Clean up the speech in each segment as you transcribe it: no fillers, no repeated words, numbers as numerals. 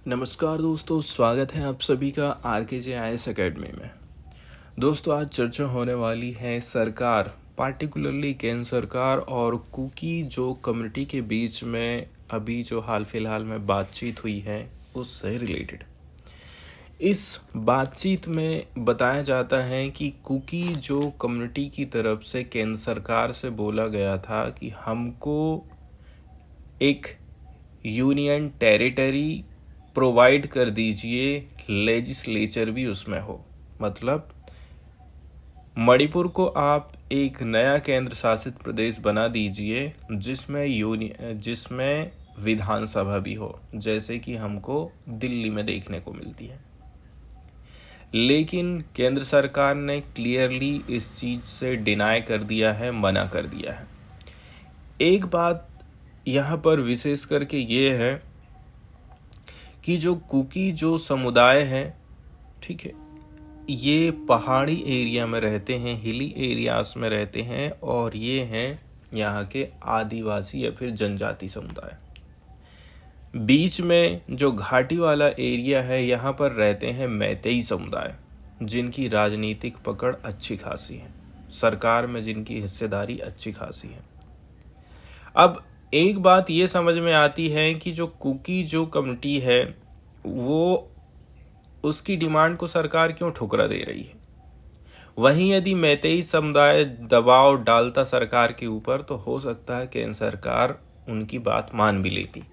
नमस्कार दोस्तों, स्वागत है आप सभी का RKJIS एकेडमी में। दोस्तों, आज चर्चा होने वाली है सरकार, पार्टिकुलरली केंद्र सरकार और कुकी जो कम्युनिटी के बीच में अभी जो हाल फिलहाल में बातचीत हुई है उससे रिलेटेड। इस बातचीत में बताया जाता है कि कुकी जो कम्युनिटी की तरफ से केंद्र सरकार से बोला गया था कि हमको एक यूनियन टेरिटरी प्रोवाइड कर दीजिए, लेजिस्लेचर भी उसमें हो। मतलब मणिपुर को आप एक नया केंद्र शासित प्रदेश बना दीजिए जिसमें विधानसभा भी हो, जैसे कि हमको दिल्ली में देखने को मिलती है। लेकिन केंद्र सरकार ने क्लियरली इस चीज़ से डिनाई कर दिया है, मना कर दिया है। एक बात यहाँ पर विशेष करके ये है कि जो कुकी जो समुदाय है, ठीक है, ये पहाड़ी एरिया में रहते हैं, हिली एरियाज में रहते हैं और ये हैं यहाँ के आदिवासी या फिर जनजाति समुदाय। बीच में जो घाटी वाला एरिया है यहाँ पर रहते हैं मैतेई समुदाय, जिनकी राजनीतिक पकड़ अच्छी खासी है, सरकार में जिनकी हिस्सेदारी अच्छी खासी है। अब एक बात ये समझ में आती है कि जो कुकी जो कम्युनिटी है वो उसकी डिमांड को सरकार क्यों ठुकरा दे रही है। वहीं यदि मैतेई समुदाय दबाव डालता सरकार के ऊपर तो हो सकता है केंद्र सरकार उनकी बात मान भी लेती,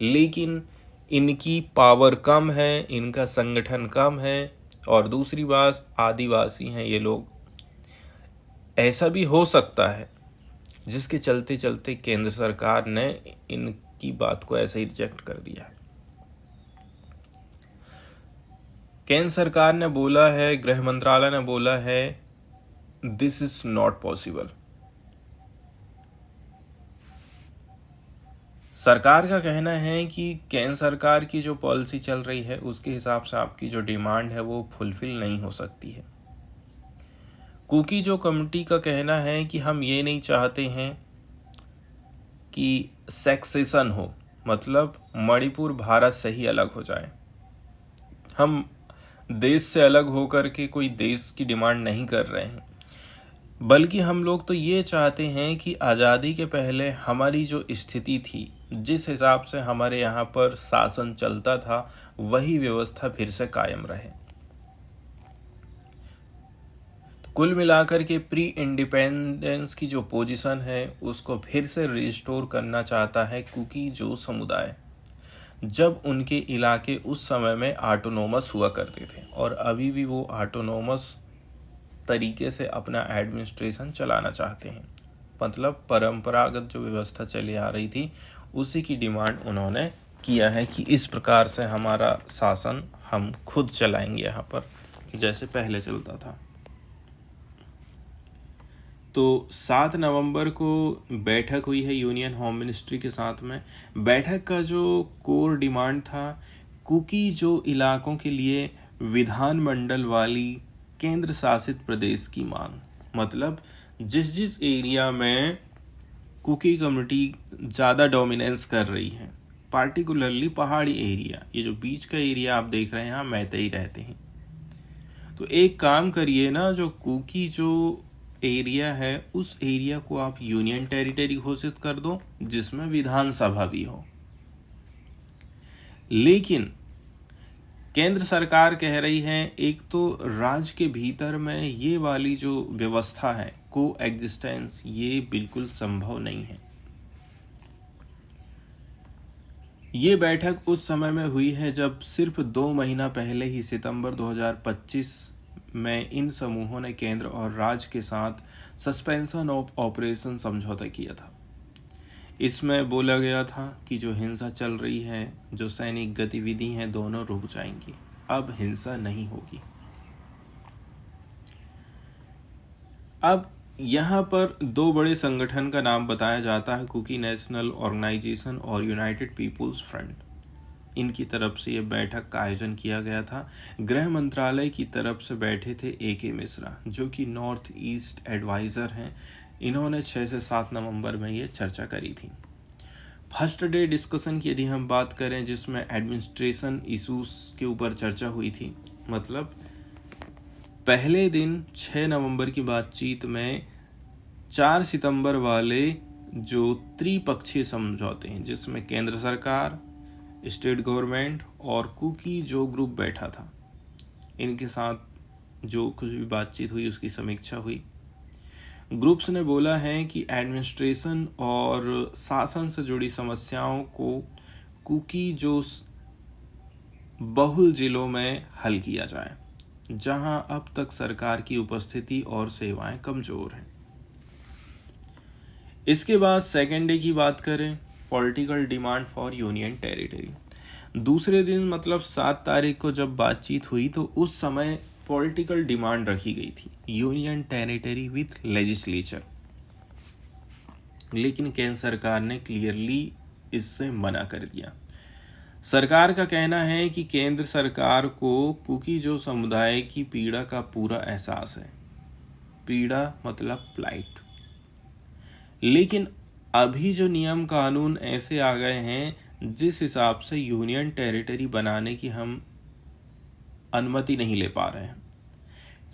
लेकिन इनकी पावर कम है, इनका संगठन कम है और दूसरी बात आदिवासी हैं ये लोग। ऐसा भी हो सकता है जिसके चलते चलते केंद्र सरकार ने इनकी बात को ऐसे ही रिजेक्ट कर दिया है। केंद्र सरकार ने बोला है, गृह मंत्रालय ने बोला है, दिस इज नॉट पॉसिबल। सरकार का कहना है कि केंद्र सरकार की जो पॉलिसी चल रही है उसके हिसाब से आपकी जो डिमांड है वो फुलफिल नहीं हो सकती है। कुकी जो कम्युनिटी का कहना है कि हम ये नहीं चाहते हैं कि सेक्सेशन हो, मतलब मणिपुर भारत से ही अलग हो जाए। हम देश से अलग होकर के कोई देश की डिमांड नहीं कर रहे हैं, बल्कि हम लोग तो ये चाहते हैं कि आज़ादी के पहले हमारी जो स्थिति थी, जिस हिसाब से हमारे यहाँ पर शासन चलता था, वही व्यवस्था फिर से कायम रहे। कुल मिलाकर के प्री इंडिपेंडेंस की जो पोजीशन है उसको फिर से रिस्टोर करना चाहता है कुकी जो समुदाय, जब उनके इलाके उस समय में ऑटोनोमस हुआ करते थे और अभी भी वो ऑटोनोमस तरीके से अपना एडमिनिस्ट्रेशन चलाना चाहते हैं। मतलब परंपरागत जो व्यवस्था चली आ रही थी उसी की डिमांड उन्होंने किया है कि इस प्रकार से हमारा शासन हम खुद चलाएंगे यहाँ पर, जैसे पहले चलता था। तो 7 नवंबर को बैठक हुई है यूनियन होम मिनिस्ट्री के साथ में। बैठक का जो कोर डिमांड था, कुकी जो इलाकों के लिए विधानमंडल वाली केंद्र शासित प्रदेश की मांग। मतलब जिस जिस एरिया में कुकी कम्युनिटी ज़्यादा डोमिनेंस कर रही है, पार्टिकुलरली पहाड़ी एरिया, ये जो बीच का एरिया आप देख रहे हैं यहाँ मैतेई रहते हैं, तो एक काम करिए ना, जो कुकी जो एरिया है उस एरिया को आप यूनियन टेरिटरी घोषित कर दो जिसमें विधानसभा भी हो। लेकिन केंद्र सरकार कह रही है एक तो राज्य के भीतर में ये वाली जो व्यवस्था है को एग्जिस्टेंस, ये बिल्कुल संभव नहीं है। ये बैठक उस समय में हुई है जब सिर्फ 2 महीना पहले ही सितंबर 2025 में इन समूहों ने केंद्र और राज्य के साथ सस्पेंशन ऑफ ऑपरेशन समझौता किया था। इसमें बोला गया था कि जो हिंसा चल रही है, जो सैनिक गतिविधि हैं, दोनों रुक जाएंगी, अब हिंसा नहीं होगी। अब यहाँ पर 2 बड़े संगठन का नाम बताया जाता है, कुकी नेशनल ऑर्गेनाइजेशन और यूनाइटेड पीपुल्स फ्रंट। इनकी तरफ से ये बैठक का आयोजन किया गया था। गृह मंत्रालय की तरफ से बैठे थे AK मिश्रा, जो कि नॉर्थ ईस्ट एडवाइज़र हैं। इन्होंने 6 से 7 नवंबर में ये चर्चा करी थी। फर्स्ट डे डिस्कशन की यदि हम बात करें, जिसमें एडमिनिस्ट्रेशन इश्यूज के ऊपर चर्चा हुई थी, मतलब पहले दिन 6 नवंबर की बातचीत में 4 सितंबर वाले जो त्रिपक्षीय समझौते हैं, जिसमें केंद्र सरकार, स्टेट गवर्नमेंट और कुकी जो ग्रुप बैठा था, इनके साथ जो कुछ भी बातचीत हुई उसकी समीक्षा हुई। ग्रुप्स ने बोला है कि एडमिनिस्ट्रेशन और शासन से जुड़ी समस्याओं को कुकी जो बहुल जिलों में हल किया जाए, जहां अब तक सरकार की उपस्थिति और सेवाएं कमजोर हैं। इसके बाद सेकेंड डे की बात करें, political demand for union territory. दूसरे दिन मतलब 7 तारीख को जब बातचीत हुई तो उस समय पॉलिटिकल डिमांड रखी गई थी, यूनियन टेरिटरी विथ लेजिस्लेचर, लेकिन केंद्र सरकार ने क्लियरली इससे मना कर दिया। सरकार का कहना है कि केंद्र सरकार को कुकी जो समुदाय की पीड़ा का पूरा एहसास है, पीड़ा मतलब प्लाइट, लेकिन अभी जो नियम कानून ऐसे आ गए हैं जिस हिसाब से यूनियन टेरिटरी बनाने की हम अनुमति नहीं ले पा रहे हैं।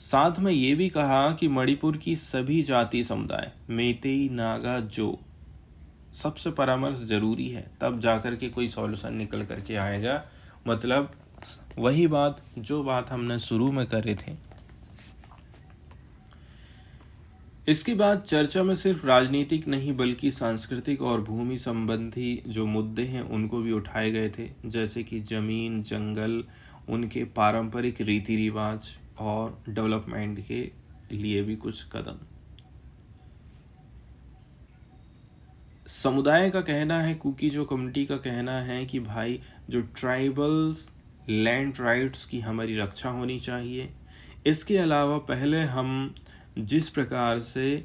साथ में ये भी कहा कि मणिपुर की सभी जाति समुदाय, मेतेई, नागा, जो सबसे परामर्श जरूरी है, तब जाकर के कोई सॉल्यूशन निकल करके आएगा। मतलब वही बात जो बात हमने शुरू में करे थे। इसके बाद चर्चा में सिर्फ राजनीतिक नहीं बल्कि सांस्कृतिक और भूमि संबंधी जो मुद्दे हैं उनको भी उठाए गए थे, जैसे कि जमीन, जंगल, उनके पारंपरिक रीति रिवाज और डेवलपमेंट के लिए भी कुछ कदम। समुदाय का कहना है, कुकी जो कम्युनिटी का कहना है कि भाई जो ट्राइबल्स लैंड राइट्स की हमारी रक्षा होनी चाहिए। इसके अलावा पहले हम जिस प्रकार से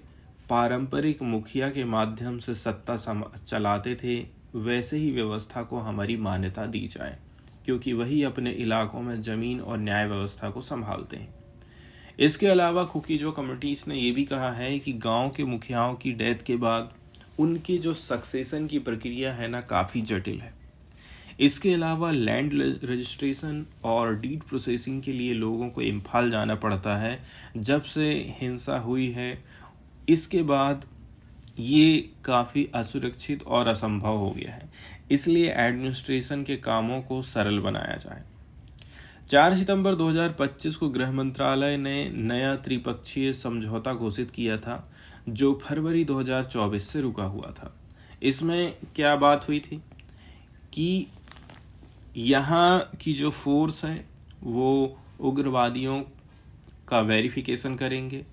पारंपरिक मुखिया के माध्यम से सत्ता चलाते थे, वैसे ही व्यवस्था को हमारी मान्यता दी जाए, क्योंकि वही अपने इलाकों में ज़मीन और न्याय व्यवस्था को संभालते हैं। इसके अलावा कुकी जो कम्युनिटीज़ ने ये भी कहा है कि गांव के मुखियाओं की डेथ के बाद उनकी जो सक्सेशन की प्रक्रिया है ना, काफ़ी जटिल है। इसके अलावा लैंड रजिस्ट्रेशन और डीड प्रोसेसिंग के लिए लोगों को इम्फाल जाना पड़ता है। जब से हिंसा हुई है इसके बाद ये काफ़ी असुरक्षित और असंभव हो गया है, इसलिए एडमिनिस्ट्रेशन के कामों को सरल बनाया जाए। 4 सितंबर 2025 को गृह मंत्रालय ने नया त्रिपक्षीय समझौता घोषित किया था, जो फरवरी 2024 से रुका हुआ था। इसमें क्या बात हुई थी कि यहाँ की जो फोर्स है वो उग्रवादियों का वेरिफिकेशन करेंगे,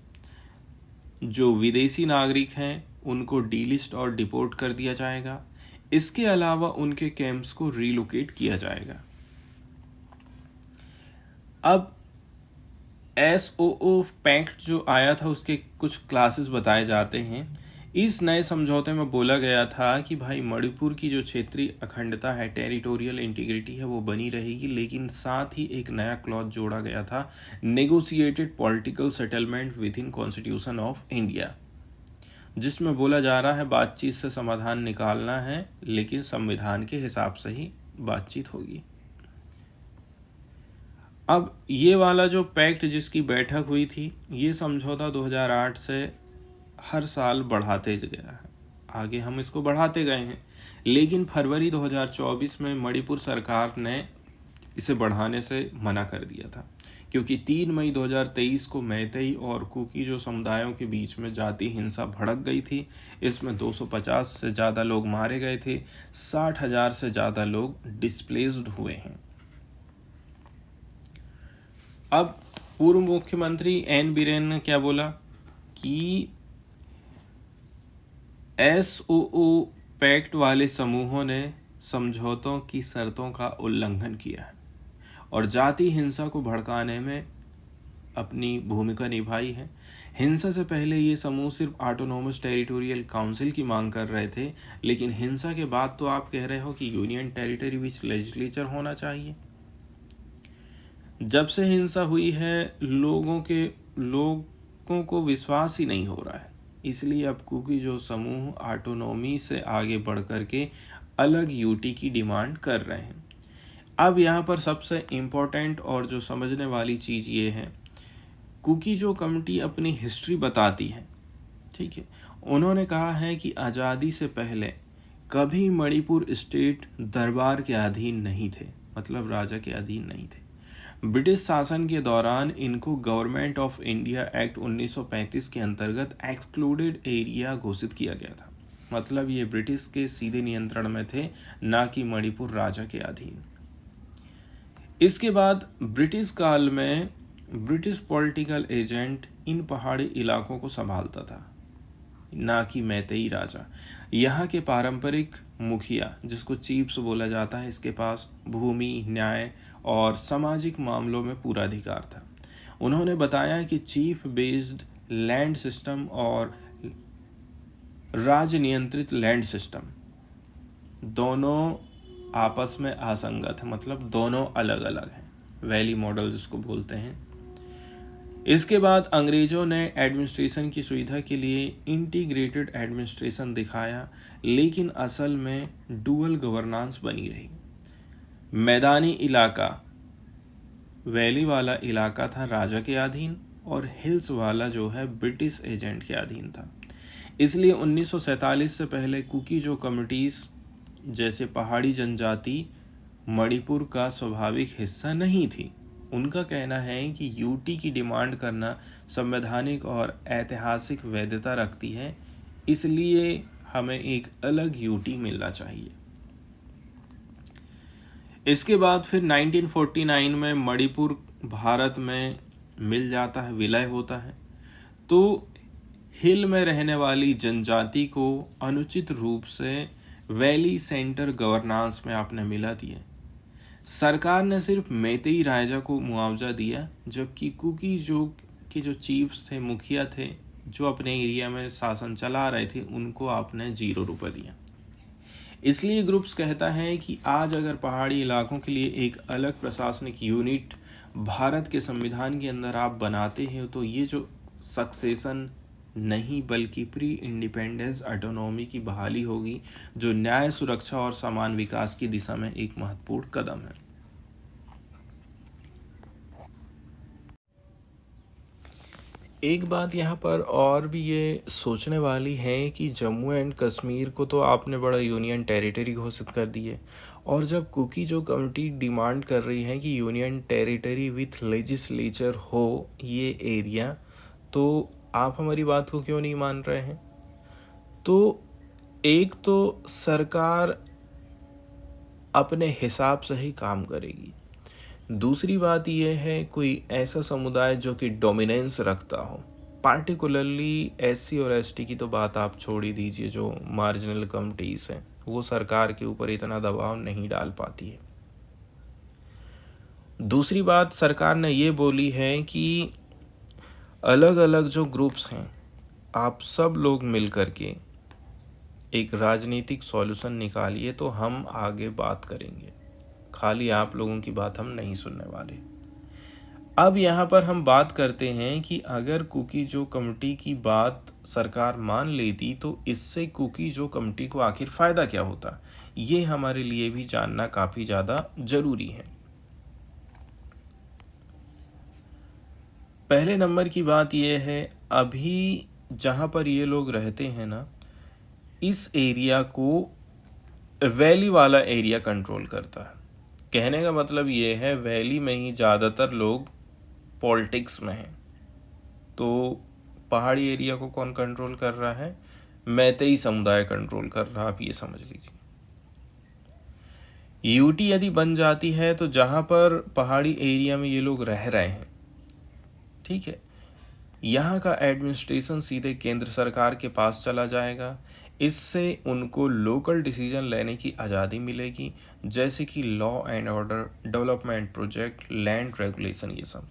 जो विदेशी नागरिक हैं उनको डीलिस्ट और डिपोर्ट कर दिया जाएगा। इसके अलावा उनके कैंप्स को रीलोकेट किया जाएगा। अब SOO पैक्ट जो आया था उसके कुछ क्लासेस बताए जाते हैं। इस नए समझौते में बोला गया था कि भाई मणिपुर की जो क्षेत्रीय अखंडता है, टेरिटोरियल इंटीग्रिटी है, वो बनी रहेगी, लेकिन साथ ही एक नया क्लॉज जोड़ा गया था, negotiated political settlement with in constitution of India, जिसमें बोला जा रहा है बातचीत से समाधान निकालना है, लेकिन संविधान के हिसाब से ही बातचीत होगी। अब ये वाला जो पैक्ट जिसकी बैठक हुई थी, ये समझौता 2008 से हर साल बढ़ाते गया है, आगे हम इसको बढ़ाते गए हैं, लेकिन फरवरी 2024 में मणिपुर सरकार ने इसे बढ़ाने से मना कर दिया था, क्योंकि 3 मई 2023 को मैतेई और कुकी जो समुदायों के बीच में जाति हिंसा भड़क गई थी। इसमें 250 से ज़्यादा लोग मारे गए थे, 60,000 से ज़्यादा लोग डिस्प्लेस्ड हुए हैं। अब पूर्व मुख्यमंत्री एन बीरेन ने क्या बोला कि SOO पैक्ट वाले समूहों ने समझौतों की शर्तों का उल्लंघन किया है और जाति हिंसा को भड़काने में अपनी भूमिका निभाई है। हिंसा से पहले ये समूह सिर्फ ऑटोनोमस टेरिटोरियल काउंसिल की मांग कर रहे थे, लेकिन हिंसा के बाद तो आप कह रहे हो कि यूनियन टेरिटरी विच लेजिस्लेचर होना चाहिए। जब से हिंसा हुई है लोगों को विश्वास ही नहीं हो रहा है, इसलिए अब कुकी जो समूह ऑटोनॉमी से आगे बढ़ कर के अलग यूटी की डिमांड कर रहे हैं। अब यहाँ पर सबसे इम्पोर्टेंट और जो समझने वाली चीज़ ये है, क्योंकि जो कमेटी अपनी हिस्ट्री बताती है, ठीक है, उन्होंने कहा है कि आज़ादी से पहले कभी मणिपुर स्टेट दरबार के अधीन नहीं थे, मतलब राजा के अधीन नहीं थे। ब्रिटिश शासन के दौरान इनको गवर्नमेंट ऑफ इंडिया एक्ट 1935 के अंतर्गत एक्सक्लूडेड एरिया घोषित किया गया था, मतलब ये ब्रिटिश के सीधे नियंत्रण में थे, ना कि मणिपुर राजा के अधीन। इसके बाद ब्रिटिश काल में ब्रिटिश पॉलिटिकल एजेंट इन पहाड़ी इलाकों को संभालता था, ना कि मैतेई राजा। यहाँ के पारंपरिक मुखिया, जिसको चीफ्स बोला जाता है, इसके पास भूमि, न्याय और सामाजिक मामलों में पूरा अधिकार था। उन्होंने बताया कि चीफ बेस्ड लैंड सिस्टम और राज्य नियंत्रित लैंड सिस्टम दोनों आपस में असंगत है, मतलब दोनों अलग अलग हैं, वैली मॉडल जिसको बोलते हैं। इसके बाद अंग्रेजों ने एडमिनिस्ट्रेशन की सुविधा के लिए इंटीग्रेटेड एडमिनिस्ट्रेशन दिखाया, लेकिन असल में डुअल गवर्नेंस बनी रही। मैदानी इलाका, वैली वाला इलाका था राजा के अधीन और हिल्स वाला जो है ब्रिटिश एजेंट के अधीन था। इसलिए 1947 से पहले कुकी जो कम्युनिटीज़ जैसे पहाड़ी जनजाति मणिपुर का स्वाभाविक हिस्सा नहीं थी। उनका कहना है कि यूटी की डिमांड करना संवैधानिक और ऐतिहासिक वैधता रखती है, इसलिए हमें एक अलग यूटी मिलना चाहिए। इसके बाद फिर 1949 में मणिपुर भारत में मिल जाता है, विलय होता है। तो हिल में रहने वाली जनजाति को अनुचित रूप से वैली सेंटर गवर्नेंस में आपने मिला दिया। सरकार ने सिर्फ मैतेई राजा को मुआवजा दिया, जबकि कुकी जो चीफ्स थे, मुखिया थे, जो अपने एरिया में शासन चला रहे थे, उनको आपने 0 रुपये दिया। इसलिए ग्रुप्स कहता है कि आज अगर पहाड़ी इलाकों के लिए एक अलग प्रशासनिक यूनिट भारत के संविधान के अंदर आप बनाते हैं, तो ये जो सक्सेशन नहीं बल्कि प्री इंडिपेंडेंस ऑटोनॉमी की बहाली होगी, जो न्याय, सुरक्षा और समान विकास की दिशा में एक महत्वपूर्ण कदम है। एक बात यहाँ पर और भी ये सोचने वाली है कि जम्मू एंड कश्मीर को तो आपने बड़ा यूनियन टेरिटरी घोषित कर दी है, और जब कुकी जो कमेटी डिमांड कर रही है कि यूनियन टेरिटरी विथ लेजिस्लेचर हो ये एरिया, तो आप हमारी बात को क्यों नहीं मान रहे हैं? तो एक तो सरकार अपने हिसाब से ही काम करेगी, दूसरी बात यह है कोई ऐसा समुदाय जो कि डोमिनेंस रखता हो, पार्टिकुलरली एससी और एसटी की तो बात आप छोड़ ही दीजिए, जो मार्जिनल कम्युनिटीज़ हैं वो सरकार के ऊपर इतना दबाव नहीं डाल पाती है। दूसरी बात सरकार ने ये बोली है कि अलग अलग जो ग्रुप्स हैं, आप सब लोग मिल कर के एक राजनीतिक सॉल्यूशन निकालिए तो हम आगे बात करेंगे, खाली आप लोगों की बात हम नहीं सुनने वाले। अब यहाँ पर हम बात करते हैं कि अगर कुकी जो कमेटी की बात सरकार मान लेती तो इससे कुकी जो कमेटी को आखिर फ़ायदा क्या होता, ये हमारे लिए भी जानना काफ़ी ज़्यादा ज़रूरी है। पहले नंबर की बात यह है, अभी जहाँ पर ये लोग रहते हैं ना, इस एरिया को वैली वाला एरिया कंट्रोल करता है। कहने का मतलब ये है वैली में ही ज़्यादातर लोग पॉलिटिक्स में हैं, तो पहाड़ी एरिया को कौन कंट्रोल कर रहा है? मैतेई समुदाय कंट्रोल कर रहा, आप ये समझ लीजिए। यूटी यदि बन जाती है तो जहाँ पर पहाड़ी एरिया में ये लोग रह रहे हैं, ठीक है, यहाँ का एडमिनिस्ट्रेशन सीधे केंद्र सरकार के पास चला जाएगा। इससे उनको लोकल डिसीजन लेने की आज़ादी मिलेगी, जैसे कि law and order, development project, land regulation, ये सब।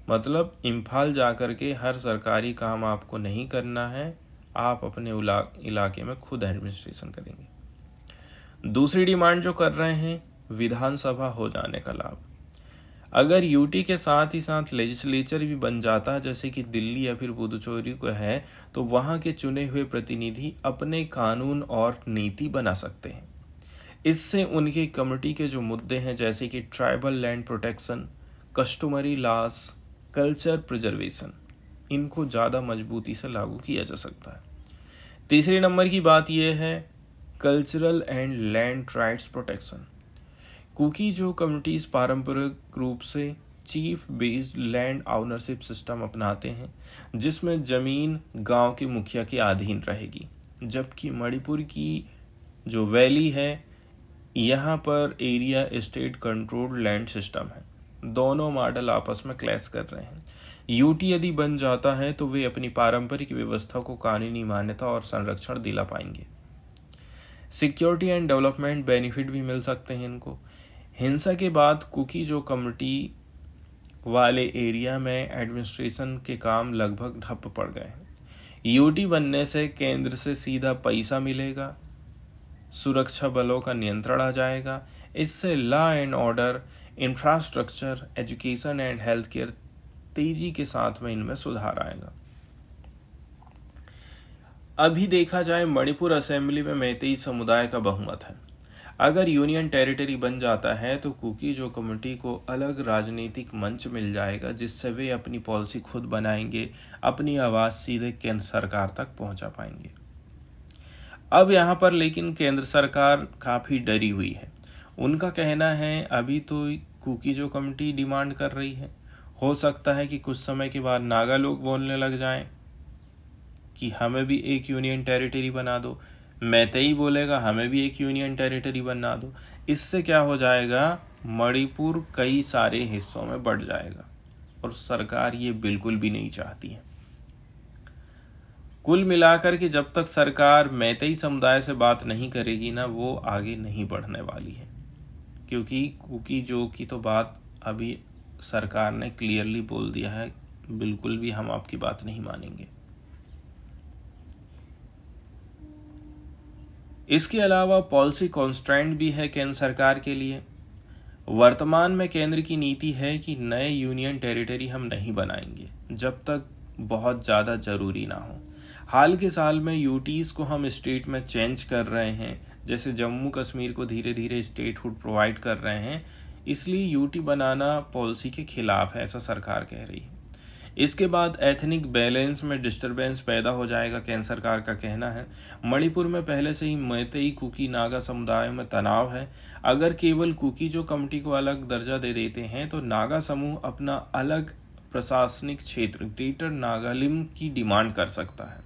मतलब इम्फाल जा कर के हर सरकारी काम आपको नहीं करना है, आप अपने इलाके में खुद एडमिनिस्ट्रेशन करेंगे। दूसरी डिमांड जो कर रहे हैं, विधानसभा हो जाने का लाभ। अगर यूटी के साथ ही साथ लेजिस्लेचर भी बन जाता, जैसे कि दिल्ली या फिर पुदुचेरी को है, तो वहाँ के चुने हुए प्रतिनिधि अपने कानून और नीति बना सकते हैं। इससे उनकी कमिटी के जो मुद्दे हैं, जैसे कि tribal land protection, customary loss, culture preservation, इनको ज़्यादा मजबूती से लागू किया जा सकता है। तीसरे नंबर की बात यह है cultural and land rights protection. Kuki जो कम्युनिटीज़ पारंपरिक रूप से chief based land ownership system अपनाते हैं, जिसमें ज़मीन गांव के मुखिया के अधीन रहेगी, जबकि मणिपुर की जो वैली है यहाँ पर area state controlled land system है। दोनों मॉडल आपस में क्लैश कर रहे हैं। यूटी यदि बन जाता है तो वे अपनी पारंपरिक व्यवस्था को कानूनी मान्यता और संरक्षण दिला पाएंगे। सिक्योरिटी एंड डेवलपमेंट बेनिफिट भी मिल सकते हैं इनको। हिंसा के बाद कुकी जो कम्युनिटी वाले एरिया में एडमिनिस्ट्रेशन के काम लगभग ठप पड़ गए हैं। यूटी बनने से केंद्र से सीधा पैसा मिलेगा, सुरक्षा बलों का नियंत्रण आ जाएगा। इससे law and order, infrastructure, education and health care तेजी के साथ में इनमें सुधार आएगा। अभी देखा जाए मणिपुर असेंबली में मैतेई समुदाय का बहुमत है। अगर यूनियन टेरिटरी बन जाता है तो कुकी जो कम्युनिटी को अलग राजनीतिक मंच मिल जाएगा, जिससे वे अपनी पॉलिसी खुद बनाएंगे, अपनी आवाज़ सीधे केंद्र सरकार तक पहुंचा पाएंगे। अब यहाँ पर लेकिन केंद्र सरकार काफ़ी डरी हुई है। उनका कहना है अभी तो कुकी जो कम्युनिटी डिमांड कर रही है, हो सकता है कि कुछ समय के बाद नागा लोग बोलने लग जाएं कि हमें भी एक यूनियन टेरिटरी बना दो, मैतेई बोलेगा हमें भी एक यूनियन टेरिटरी बना दो। इससे क्या हो जाएगा, मणिपुर कई सारे हिस्सों में बढ़ जाएगा और सरकार ये बिल्कुल भी नहीं चाहती है। कुल मिलाकर के जब तक सरकार मैतेई समुदाय से बात नहीं करेगी ना, वो आगे नहीं बढ़ने वाली है, क्योंकि कुकी जो की तो बात अभी सरकार ने क्लियरली बोल दिया है, बिल्कुल भी हम आपकी बात नहीं मानेंगे। इसके अलावा पॉलिसी कॉन्स्ट्रेंट भी है केंद्र सरकार के लिए। वर्तमान में केंद्र की नीति है कि नए यूनियन टेरिटरी हम नहीं बनाएंगे जब तक बहुत ज़्यादा ज़रूरी ना हो। हाल के साल में यूटीज़ को हम स्टेट में चेंज कर रहे हैं, जैसे जम्मू कश्मीर को धीरे धीरे स्टेटहुड प्रोवाइड कर रहे हैं, इसलिए यूटी बनाना पॉलिसी के खिलाफ है, ऐसा सरकार कह रही है। इसके बाद एथनिक बैलेंस में डिस्टरबेंस पैदा हो जाएगा, केंद्र सरकार का कहना है। मणिपुर में पहले से ही मैतेई, कुकी, नागा समुदायों में तनाव है। अगर केवल कुकी जो कम्युनिटी को अलग दर्जा दे देते हैं तो नागा समूह अपना अलग प्रशासनिक क्षेत्र ग्रेटर नागालिम की डिमांड कर सकता है।